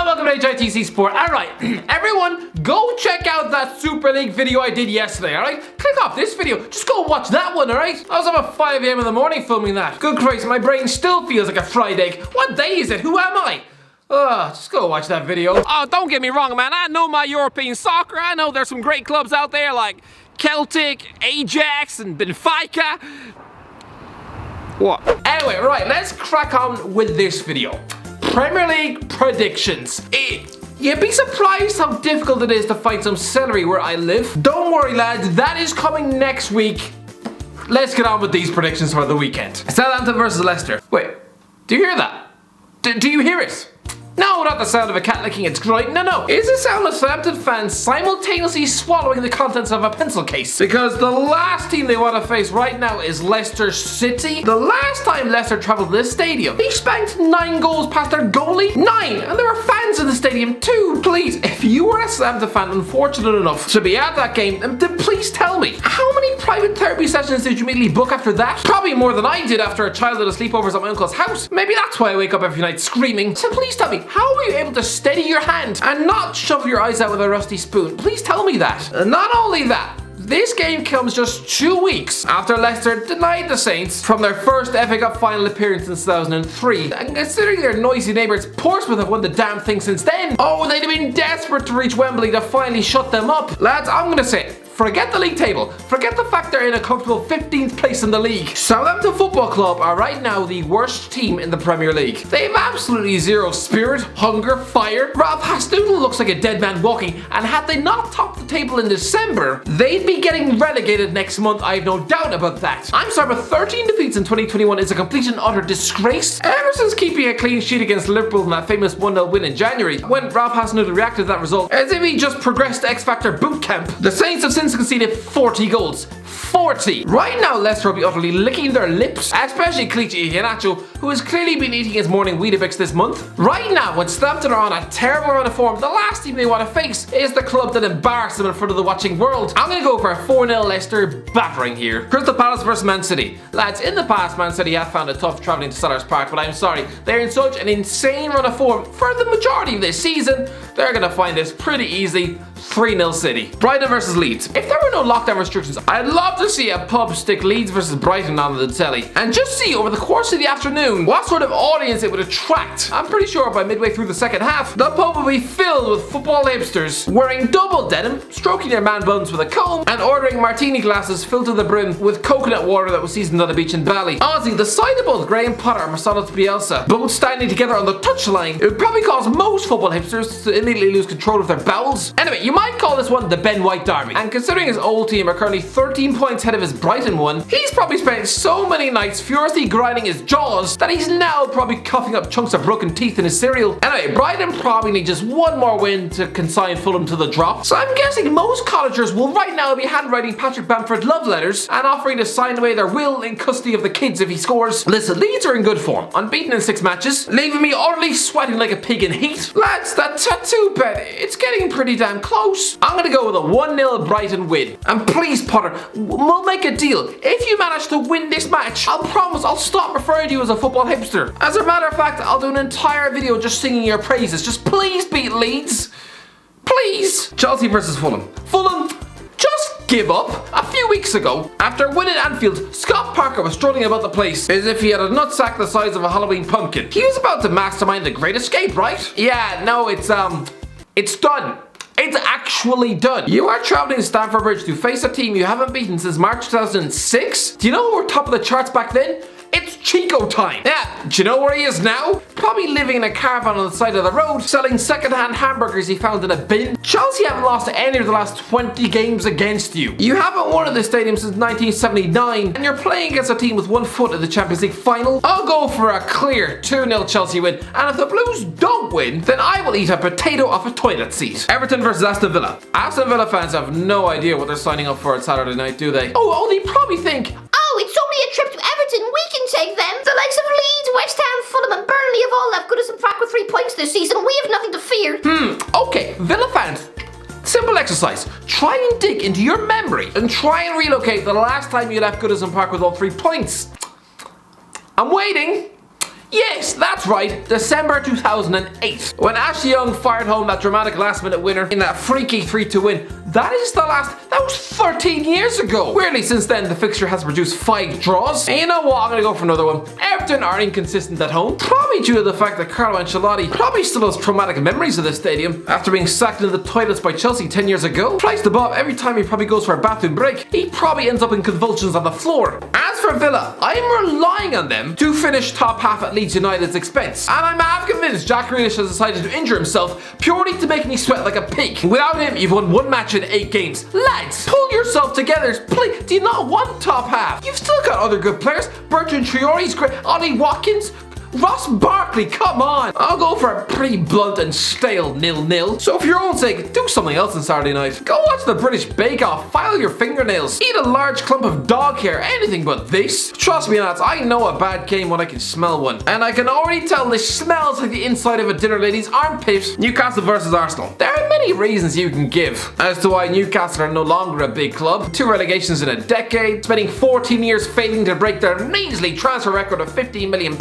Hello, welcome to HITC Sport. Alright, everyone, go check out that Super League video I did yesterday, alright? Click off this video, just go watch that one, alright? I was up at 5 AM in the morning filming that. Good Christ, my brain still feels like a fried egg. What day is it? Who am I? Just go watch that video. Oh, don't get me wrong, man. I know my European soccer. I know there's some great clubs out there like Celtic, Ajax, and Benfica. What? Anyway, right, let's crack on with this video. Premier League predictions. You'd be surprised how difficult it is to find some celery where I live. Don't worry, lads, that is coming next week. Let's get on with these predictions for the weekend. Southampton versus Leicester. Wait, do you hear that? Do you hear it? No, not the sound of a cat licking its groin. No. It's the sound of Southampton fans simultaneously swallowing the contents of a pencil case. Because the last team they want to face right now is Leicester City. The last time Leicester travelled to this stadium, they spanked 9 goals past their goalie. 9! And there were fans in the stadium too. Please, if you were a Southampton fan unfortunate enough to be at that game, then please tell me, how many private therapy sessions did you immediately book after that? Probably more than I did after a childhood of sleepovers at my uncle's house. Maybe that's why I wake up every night screaming. So please tell me, how are you able to steady your hand and not shove your eyes out with a rusty spoon? Please tell me that. And not only that, this game comes just 2 weeks after Leicester denied the Saints from their first FA Cup final appearance in 2003. And considering their noisy neighbours Portsmouth have won the damn thing since then, oh, they'd have been desperate to reach Wembley to finally shut them up. Lads, I'm gonna say it. Forget the league table. Forget the fact they're in a comfortable 15th place in the league. Southampton Football Club are right now the worst team in the Premier League. They have absolutely zero spirit, hunger, fire. Ralph Hasenhüttl looks like a dead man walking, and had they not topped the table in December, they'd be getting relegated next month. I have no doubt about that. I'm sorry, but 13 defeats in 2021 is a complete and utter disgrace. Ever since keeping a clean sheet against Liverpool in that famous 1-0 win in January, when Ralph Hasenhüttl reacted to that result as if he just progressed to X Factor boot camp, the Saints have since conceded 40 goals. 40! Right now, Leicester will be utterly licking their lips, especially Kelechi Iheanacho, who has clearly been eating his morning Weetabix this month. Right now, when Southampton are on a terrible run of form, the last team they want to face is the club that embarrassed them in front of the watching world. I'm going to go for a 4-0 Leicester battering here. Crystal Palace versus Man City. Lads, in the past, Man City have found it tough travelling to Selhurst Park, but I'm sorry, they're in such an insane run of form for the majority of this season, they're going to find this pretty easy. 3-0 City. Brighton versus Leeds. If there were no lockdown restrictions, I'd love to see a pub stick Leeds versus Brighton on the telly and just see over the course of the afternoon what sort of audience it would attract. I'm pretty sure by midway through the second half, the pub will be filled with football hipsters wearing double denim, stroking their man buns with a comb, and ordering martini glasses filled to the brim with coconut water that was seasoned on the beach in Bali. Honestly, the sight of both Graham Potter and Marcelo Bielsa both standing together on the touchline, it would probably cause most football hipsters to immediately lose control of their bowels. Anyway, you might call this one the Ben White Derby. And considering his old team are currently 13 points ahead of his Brighton one, he's probably spent so many nights furiously grinding his jaws that he's now probably coughing up chunks of broken teeth in his cereal. Anyway, Brighton probably need just one more win to consign Fulham to the drop. So I'm guessing most cottagers will right now be handwriting Patrick Bamford love letters and offering to sign away their will in custody of the kids if he scores. Listen, Leeds are in good form, unbeaten in 6 matches, leaving me utterly sweating like a pig in heat. Lads, that tattoo bet, it's getting pretty damn close. I'm gonna go with a 1-0 Brighton win. And please, Potter, we'll make a deal. If you manage to win this match, I'll promise I'll stop referring to you as a football hipster. As a matter of fact, I'll do an entire video just singing your praises. Just please beat Leeds. Please. Chelsea versus Fulham. Fulham just give up. A few weeks ago, after winning Anfield, Scott Parker was strolling about the place as if he had a nutsack the size of a Halloween pumpkin. He was about to mastermind the Great Escape, right? Yeah, no, it's done. It's actually done. You are traveling to Stamford Bridge to face a team you haven't beaten since March 2006. Do you know who were top of the charts back then? It's Chico time. Yeah, do you know where he is now? Probably living in a caravan on the side of the road, selling second-hand hamburgers he found in a bin. Chelsea haven't lost any of the last 20 games against you. You haven't won at this stadium since 1979, and you're playing against a team with 1 foot in the Champions League final. I'll go for a clear 2-0 Chelsea win, and if the Blues don't win, then I will eat a potato off a toilet seat. Everton versus Aston Villa. Aston Villa fans have no idea what they're signing up for at Saturday night, do they? Oh, they probably think, oh, it's only a trip to Everton, we can take them. The likes of Leeds, West Ham, Fulham and Burnley have all left Goodison Park with 3 points this season. We have nothing to fear. Okay, Villa fans, simple exercise. Try and dig into your memory and try and relocate the last time you left Goodison Park with all 3 points. I'm waiting. Yes, that's right, December 2008. When Ashley Young fired home that dramatic last-minute winner in that freaky 3-2 win. That was 13 years ago. Weirdly, since then, the fixture has produced 5 draws. And you know what, I'm gonna go for another one. Everton are inconsistent at home, probably due to the fact that Carlo Ancelotti probably still has traumatic memories of this stadium after being sacked into the toilets by Chelsea 10 years ago. Price the Bob, every time he probably goes for a bathroom break, he probably ends up in convulsions on the floor. As for Villa, I'm relying on them to finish top half at Leeds United's expense. And I'm half convinced Jack Grealish has decided to injure himself purely to make me sweat like a pig. Without him, you've won 1 match in 8 games. Lads, pull yourself together. Please, do you not want top half? You've still got other good players. Bertrand Traore's great. Ollie Watkins. Ross Barkley, come on! I'll go for a pretty blunt and stale 0-0. So for your own sake, do something else on Saturday night. Go watch the British Bake Off, file your fingernails, eat a large clump of dog hair, anything but this. Trust me lads, I know a bad game when I can smell one. And I can already tell this smells like the inside of a dinner lady's armpit. Newcastle versus Arsenal. There are many reasons you can give as to why Newcastle are no longer a big club. 2 relegations in a decade, spending 14 years failing to break their measly transfer record of £15 million.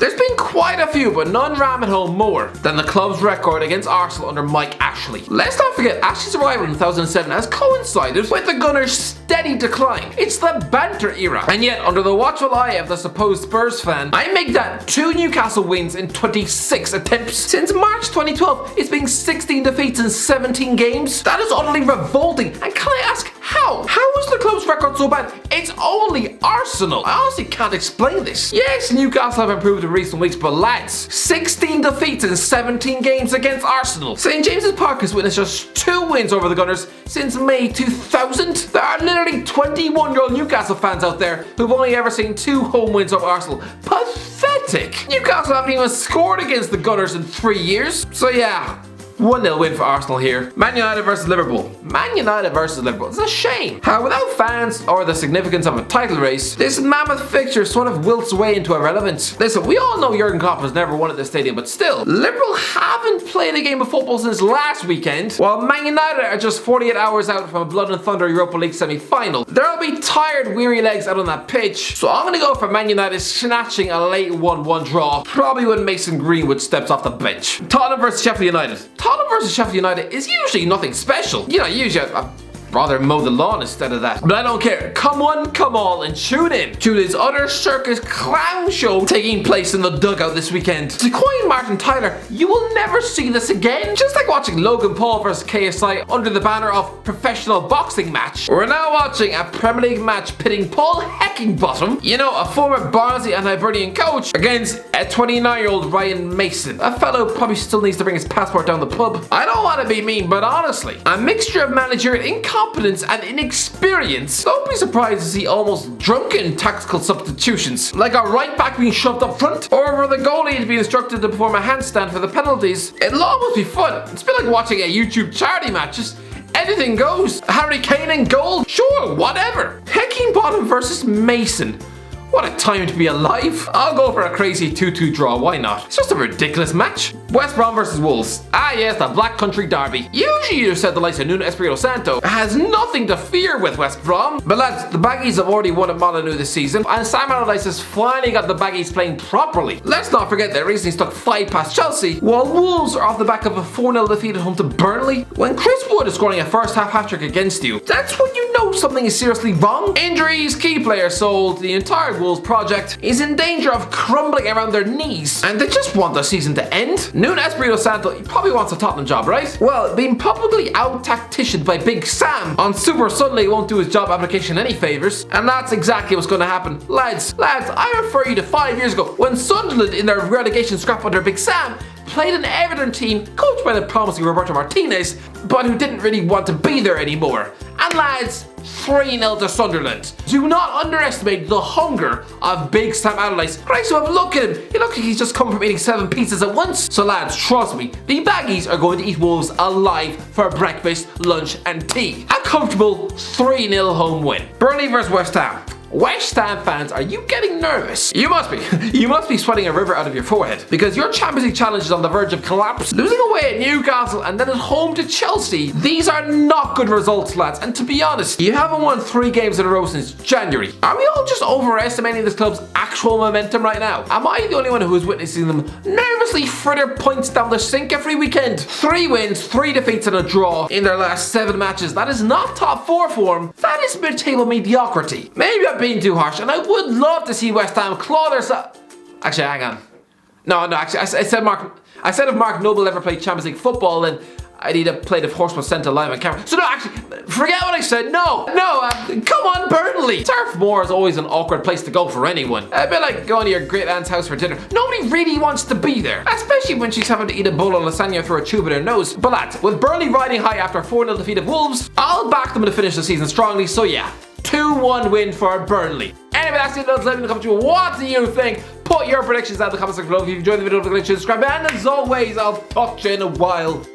There's been quite a few, but none ram at home more than the club's record against Arsenal under Mike Ashley. Let's not forget, Ashley's arrival in 2007 has coincided with the Gunners' steady decline. It's the banter era. And yet, under the watchful eye of the supposed Spurs fan, I make that 2 Newcastle wins in 26 attempts. Since March 2012, it's been 16 defeats in 17 games. That is utterly revolting. And can I ask, how? How is the club's record so bad? It's only Arsenal. I honestly can't explain this. Yes, Newcastle have improved in recent weeks, but lads, 16 defeats in 17 games against Arsenal. St James's Park has witnessed just 2 wins over the Gunners since May 2000. There are literally 21-year-old Newcastle fans out there who've only ever seen 2 home wins over Arsenal. Pathetic. Newcastle haven't even scored against the Gunners in 3 years. So yeah, 1-0 win for Arsenal here. Man United versus Liverpool. Man United versus Liverpool. It's a shame how without fans or the significance of a title race, this mammoth fixture sort of wilts away into irrelevance. Listen, we all know Jurgen Klopp has never won at this stadium, but still, Liverpool haven't played a game of football since last weekend, while Man United are just 48 hours out from a Blood and Thunder Europa League semi-final. There'll be tired, weary legs out on that pitch, so I'm gonna go for Man United snatching a late 1-1 draw, probably when Mason Greenwood steps off the bench. Tottenham versus Sheffield United. Tottenham versus Sheffield United is usually nothing special. You know, usually I'd rather mow the lawn instead of that. But I don't care. Come one, come all, and tune in to this utter circus clown show taking place in the dugout this weekend. To coin Martin Tyler, you will never see this again. Just like watching Logan Paul versus KSI under the banner of professional boxing match. We're now watching a Premier League match pitting Paul Heckingbottom, you know, a former Barnsley and Hibernian coach, against a 29-year-old Ryan Mason. A fellow who probably still needs to bring his passport down the pub. I don't want to be mean, but honestly, a mixture of managerial incompetence and inexperience. Don't be surprised to see almost drunken tactical substitutions, like a right back being shoved up front, or for the goalie to be instructed to perform a handstand for the penalties. It'll almost be fun. It's a bit like watching a YouTube charity match. Just anything goes. Harry Kane in goal? Sure, whatever. Heckingbottom versus Mason. What a time to be alive. I'll go for a crazy 2-2 draw, why not? It's just a ridiculous match. West Brom versus Wolves. Ah yes, the Black Country Derby. Usually you'd have said the likes of Nuno Espirito Santo has nothing to fear with West Brom. But lads, the Baggies have already won at Molineux this season, and Sam Allardyce has finally got the Baggies playing properly. Let's not forget they recently stuck 5 past Chelsea, while Wolves are off the back of a 4-0 defeat at home to Burnley. When Chris Wood is scoring a first half hat-trick against you, that's when you know something is seriously wrong. Injuries, key players sold, the entire Wolves project is in danger of crumbling around their knees, and they just want the season to end. Nuno Espirito Santo, he probably wants a Tottenham job, right? Well, being publicly out-tacticianed by Big Sam on Super Sunday won't do his job application any favours, and that's exactly what's going to happen. Lads, I refer you to 5 years ago when Sunderland, in their relegation scrap under Big Sam, played an Everton team coached by the promising Roberto Martinez, but who didn't really want to be there anymore. And lads, 3-0 to Sunderland. Do not underestimate the hunger of Big Sam Allardyce. Christ, have a look at him. He looks like he's just come from eating 7 pizzas at once. So lads, trust me, the Baggies are going to eat Wolves alive for breakfast, lunch and tea. A comfortable 3-0 home win. Burnley versus West Ham. West Ham fans, are you getting nervous? You must be. You must be sweating a river out of your forehead because your Champions League challenge is on the verge of collapse. Losing away at Newcastle and then at home to Chelsea, these are not good results, lads. And to be honest, you haven't won 3 games in a row since January. Are we all just overestimating this club's actual momentum right now? Am I the only one who is witnessing them nervously fritter points down the sink every weekend? 3 wins, 3 defeats and a draw in their last 7 matches. That is not top 4 form. That is mid-table mediocrity. Maybe I'm being too harsh, and I would love to see West Ham claw their Actually, hang on. No, actually, I said if Mark Noble ever played Champions League football, then I'd either played if Horse was sent to live on camera. So no, actually, forget what I said. No, come on, Burnley. Turf Moor is always an awkward place to go for anyone. A bit like going to your great aunt's house for dinner. Nobody really wants to be there, especially when she's having to eat a bowl of lasagna through a tube in her nose. But lads, with Burnley riding high after a 4-0 defeat of Wolves, I'll back them to finish the season strongly. So yeah, 2-1 win for Burnley. Anyway, that's it. Let me know in the comments below. What do you think? Put your predictions down in the comments section below. If you enjoyed the video, don't forget to subscribe. And as always, I'll talk to you in a while.